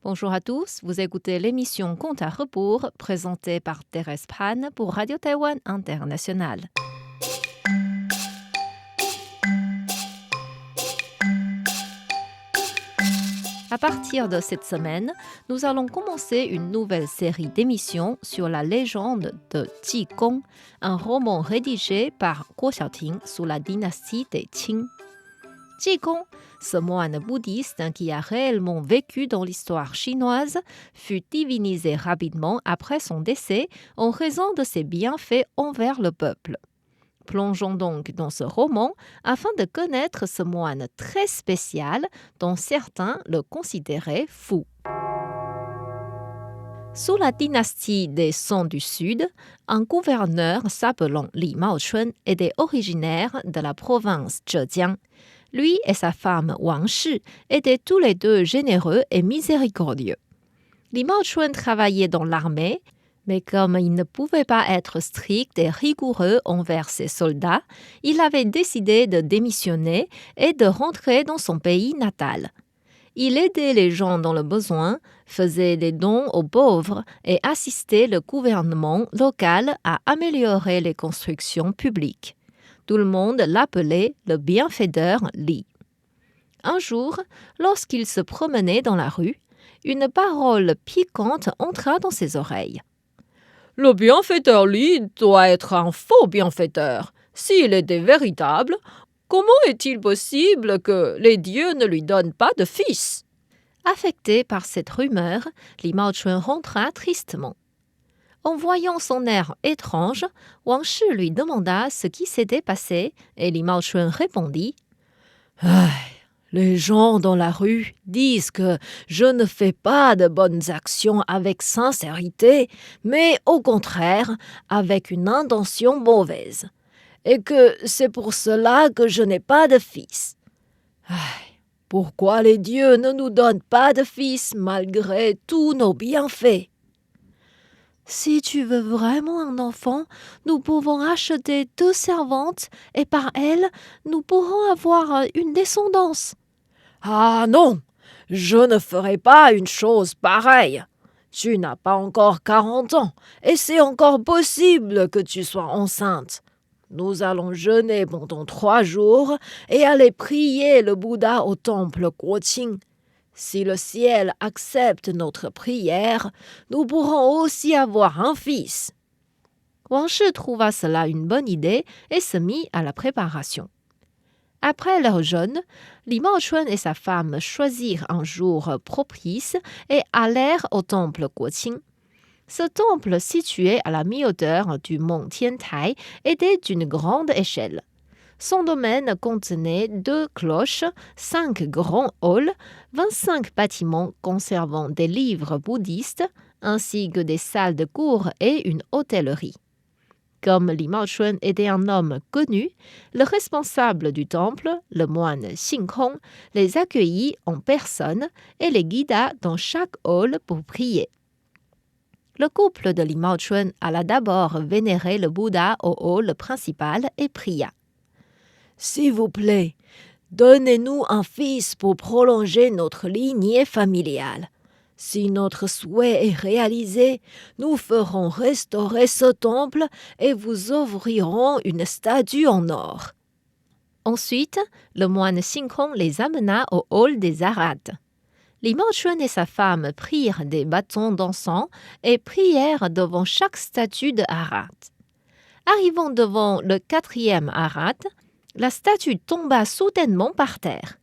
Bonjour à tous, vous écoutez l'émission Compte à rebours présentée par Thérèse Pan pour Radio Taïwan International. À partir de cette semaine, nous allons commencer une nouvelle série d'émissions sur la légende de Qi Gong, un roman rédigé par Guo Xiaoting sous la dynastie des Qing. Qi Gong, ce moine bouddhiste qui a réellement vécu dans l'histoire chinoise, fut divinisé rapidement après son décès en raison de ses bienfaits envers le peuple. Plongeons donc dans ce roman afin de connaître ce moine très spécial dont certains le considéraient fou. Sous la dynastie des Song du Sud, un gouverneur s'appelant Li Maochun était originaire de la province Zhejiang. Lui et sa femme Wang Shi étaient tous les deux généreux et miséricordieux. Li Maochun travaillait dans l'armée, mais comme il ne pouvait pas être strict et rigoureux envers ses soldats, il avait décidé de démissionner et de rentrer dans son pays natal. Il aidait les gens dans le besoin, faisait des dons aux pauvres et assistait le gouvernement local à améliorer les constructions publiques. Tout le monde l'appelait le bienfaiteur Li. Un jour, lorsqu'il se promenait dans la rue, une parole piquante entra dans ses oreilles. « Le bienfaiteur Li doit être un faux bienfaiteur. S'il était véritable, comment est-il possible que les dieux ne lui donnent pas de fils ?» Affecté par cette rumeur, Li Maochun rentra tristement. En voyant son air étrange, Wang Shi lui demanda ce qui s'était passé et Li Maochun répondit « Les gens dans la rue disent que je ne fais pas de bonnes actions avec sincérité, mais au contraire avec une intention mauvaise, et que c'est pour cela que je n'ai pas de fils. Pourquoi les dieux ne nous donnent pas de fils malgré tous nos bienfaits ? Si tu veux vraiment un enfant, nous pouvons acheter 2 servantes et par elles, nous pourrons avoir une descendance. » « Ah non, je ne ferai pas une chose pareille. Tu n'as pas encore 40 ans et c'est encore possible que tu sois enceinte. Nous allons jeûner pendant 3 jours et aller prier le Bouddha au temple Guoqing. Si le ciel accepte notre prière, nous pourrons aussi avoir un fils. » Wang Shi trouva cela une bonne idée et se mit à la préparation. Après leur jeûne, Li Maochun et sa femme choisirent un jour propice et allèrent au temple Guoqing. Ce temple, situé à la mi-hauteur du mont Tiantai, était d'une grande échelle. Son domaine contenait 2 cloches, 5 grands halls, 25 bâtiments conservant des livres bouddhistes, ainsi que des salles de cours et une hôtellerie. Comme Li Maochun était un homme connu, le responsable du temple, le moine Xingkong, les accueillit en personne et les guida dans chaque hall pour prier. Le couple de Li Maochun alla d'abord vénérer le Bouddha au hall principal et pria. « S'il vous plaît, donnez-nous un fils pour prolonger notre lignée familiale. Si notre souhait est réalisé, nous ferons restaurer ce temple et vous offrirons une statue en or. » Ensuite, le moine Xingkong les amena au hall des arates. Li Maochun et sa femme prirent des bâtons d'encens et prièrent devant chaque statue de Harat. Arrivant devant le 4e Harat, la statue tomba soudainement par terre.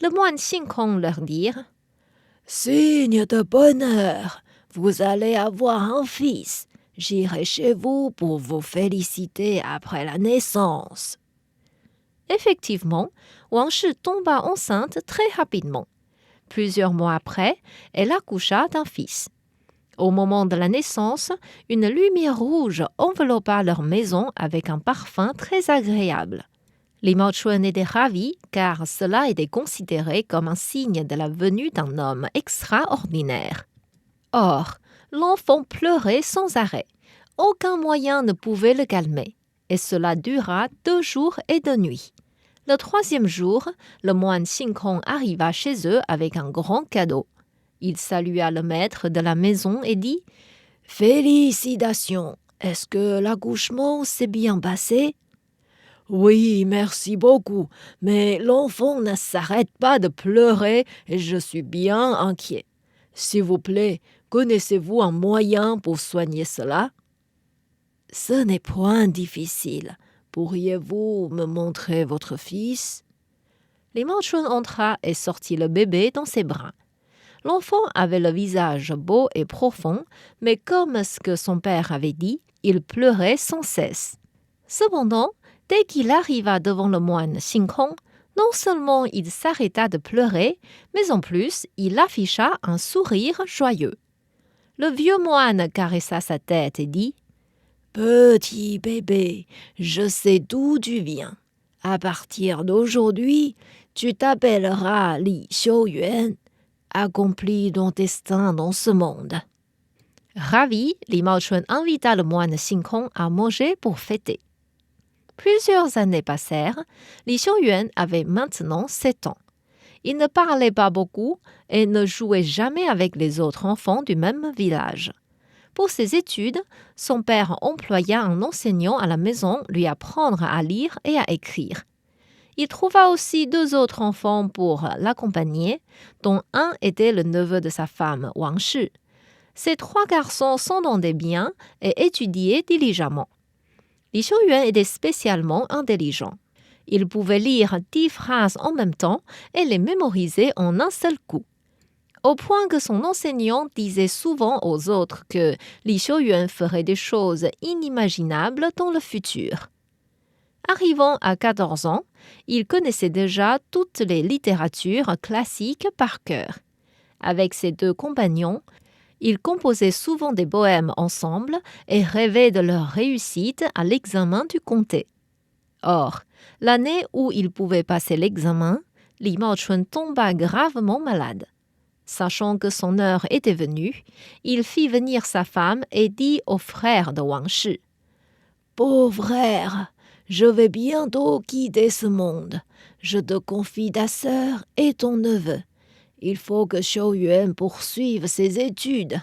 Le moine Xingkong leur dit « Signe de bonheur, vous allez avoir un fils. J'irai chez vous pour vous féliciter après la naissance. » Effectivement, Wang Shi tomba enceinte très rapidement. Plusieurs mois après, elle accoucha d'un fils. Au moment de la naissance, une lumière rouge enveloppa leur maison avec un parfum très agréable. Li Maochun était ravi car cela était considéré comme un signe de la venue d'un homme extraordinaire. Or, l'enfant pleurait sans arrêt. Aucun moyen ne pouvait le calmer. Et cela dura 2 jours et 2 nuits. Le 3e jour, le moine Xingkong arriva chez eux avec un grand cadeau. Il salua le maître de la maison et dit « Félicitations, est-ce que l'accouchement s'est bien passé ?»« Oui, merci beaucoup, mais l'enfant ne s'arrête pas de pleurer et je suis bien inquiet. S'il vous plaît, connaissez-vous un moyen pour soigner cela ?»« Ce n'est point difficile. Pourriez-vous me montrer votre fils ?» Li Maochun entra et sortit le bébé dans ses bras. L'enfant avait le visage beau et profond, mais comme ce que son père avait dit, il pleurait sans cesse. Cependant, dès qu'il arriva devant le moine Xingkong, non seulement il s'arrêta de pleurer, mais en plus il afficha un sourire joyeux. Le vieux moine caressa sa tête et dit « Petit bébé, je sais d'où tu viens. À partir d'aujourd'hui, tu t'appelleras Li Xiuyuan. Accomplis ton destin dans ce monde. » Ravi, Li Maochun invita le moine Xingkong à manger pour fêter. Plusieurs années passèrent. Li Xiuyuan avait maintenant 7 ans. Il ne parlait pas beaucoup et ne jouait jamais avec les autres enfants du même village. Pour ses études, son père employa un enseignant à la maison lui apprendre à lire et à écrire. Il trouva aussi 2 autres enfants pour l'accompagner, dont un était le neveu de sa femme, Wang Shi. Ces 3 garçons s'entendaient bien et étudiaient diligemment. Li Xiuyuan était spécialement intelligent. Il pouvait lire 10 phrases en même temps et les mémoriser en un seul coup. Au point que son enseignant disait souvent aux autres que Li Xiuyuan ferait des choses inimaginables dans le futur. Arrivant à 14 ans, il connaissait déjà toutes les littératures classiques par cœur. Avec ses 2 compagnons, il composait souvent des poèmes ensemble et rêvait de leur réussite à l'examen du comté. Or, l'année où il pouvait passer l'examen, Li Maochun tomba gravement malade. Sachant que son heure était venue, il fit venir sa femme et dit au frère de Wang Shi « Pauvre frère, je vais bientôt quitter ce monde. Je te confie ta sœur et ton neveu. Il faut que Xiuyuan poursuive ses études.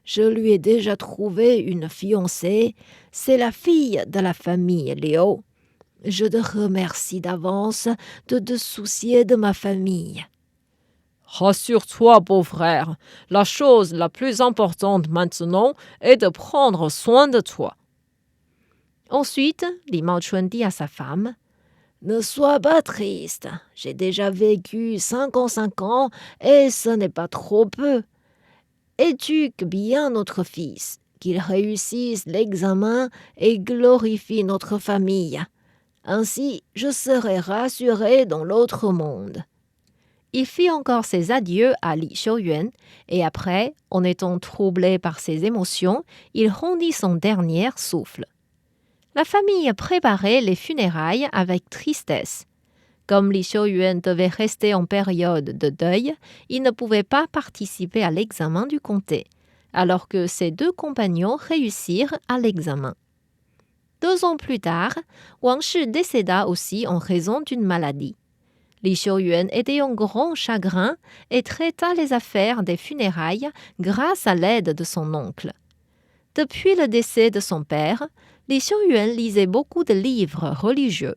Je lui ai déjà trouvé une fiancée, c'est la fille de la famille Liu. Je te remercie d'avance de te soucier de ma famille. » « Rassure-toi, beau frère, la chose la plus importante maintenant est de prendre soin de toi. » Ensuite, Li Maochun dit à sa femme « Ne sois pas triste, j'ai déjà vécu 55 ans et ce n'est pas trop peu. Éduque bien notre fils, qu'il réussisse l'examen et glorifie notre famille. Ainsi, je serai rassuré dans l'autre monde. » Il fit encore ses adieux à Li Xiuyuan et après, en étant troublé par ses émotions, il rendit son dernier souffle. La famille préparait les funérailles avec tristesse. Comme Li Xiuyuan devait rester en période de deuil, il ne pouvait pas participer à l'examen du comté, alors que ses 2 compagnons réussirent à l'examen. 2 ans plus tard, Wang Shi décéda aussi en raison d'une maladie. Li Xiuyuan était en grand chagrin et traita les affaires des funérailles grâce à l'aide de son oncle. Depuis le décès de son père, Li Xiuyuan lisait beaucoup de livres religieux.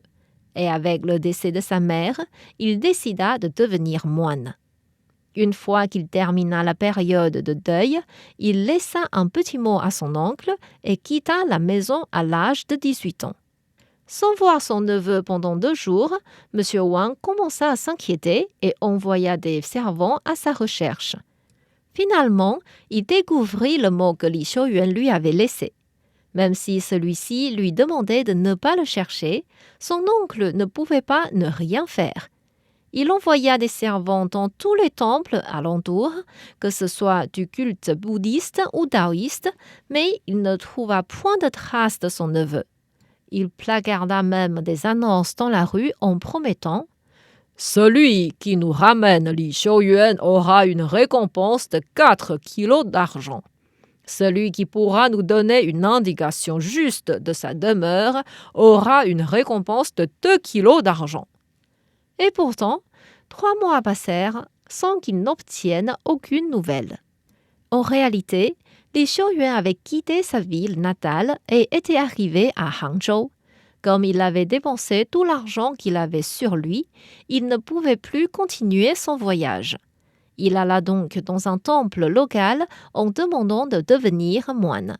Et avec le décès de sa mère, il décida de devenir moine. Une fois qu'il termina la période de deuil, il laissa un petit mot à son oncle et quitta la maison à l'âge de 18 ans. Sans voir son neveu pendant 2 jours, M. Wang commença à s'inquiéter et envoya des servants à sa recherche. Finalement, il découvrit le mot que Li Xiuyuan lui avait laissé. Même si celui-ci lui demandait de ne pas le chercher, son oncle ne pouvait pas ne rien faire. Il envoya des servants dans tous les temples alentours, que ce soit du culte bouddhiste ou taoïste, mais il ne trouva point de traces de son neveu. Il placarda même des annonces dans la rue en promettant « Celui qui nous ramène Li Xiuyuan aura une récompense de 4 kilos d'argent. Celui qui pourra nous donner une indication juste de sa demeure aura une récompense de 2 kilos d'argent. » Et pourtant, 3 mois passèrent sans qu'il n'obtienne aucune nouvelle. En réalité, Li Xiuyuan avait quitté sa ville natale et était arrivé à Hangzhou. Comme il avait dépensé tout l'argent qu'il avait sur lui, il ne pouvait plus continuer son voyage. Il alla donc dans un temple local en demandant de devenir moine.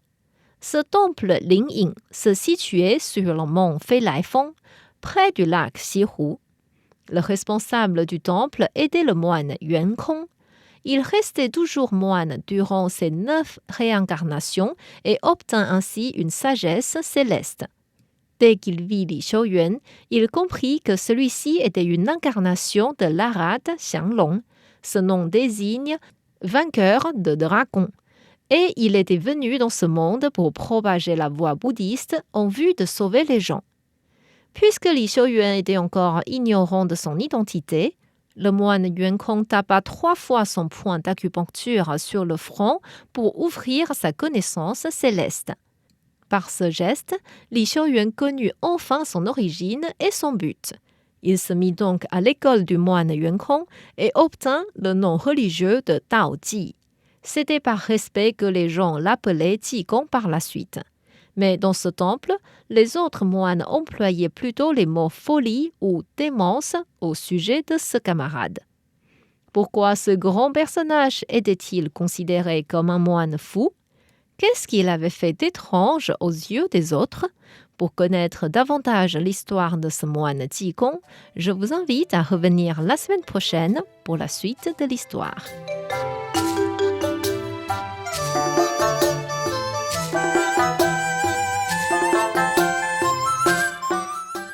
Ce temple Lingying se situait sur le mont Feilaifeng, près du lac Xihu. Le responsable du temple était le moine Yuan Kong. Il restait toujours moine durant ses 9 réincarnations et obtint ainsi une sagesse céleste. Dès qu'il vit Li Xiuyuan, il comprit que celui-ci était une incarnation de l'Arhat Xianglong. Ce nom désigne « vainqueur de dragons ». Et il était venu dans ce monde pour propager la voie bouddhiste en vue de sauver les gens. Puisque Li Xiuyuan était encore ignorant de son identité, le moine Yuan Kong tapa 3 fois son poing d'acupuncture sur le front pour ouvrir sa connaissance céleste. Par ce geste, Li Xiuyuan connut enfin son origine et son but. Il se mit donc à l'école du moine Yuan Kong et obtint le nom religieux de Tao Ji. C'était par respect que les gens l'appelaient Jigong par la suite. Mais dans ce temple, les autres moines employaient plutôt les mots folie ou démence au sujet de ce camarade. Pourquoi ce grand personnage était-il considéré comme un moine fou ? Qu'est-ce qu'il avait fait d'étrange aux yeux des autres ? Pour connaître davantage l'histoire de ce moine Jigong, je vous invite à revenir la semaine prochaine pour la suite de l'histoire.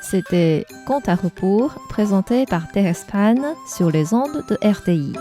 C'était Conte à rebours présenté par Thérèse Pan sur les ondes de RTI.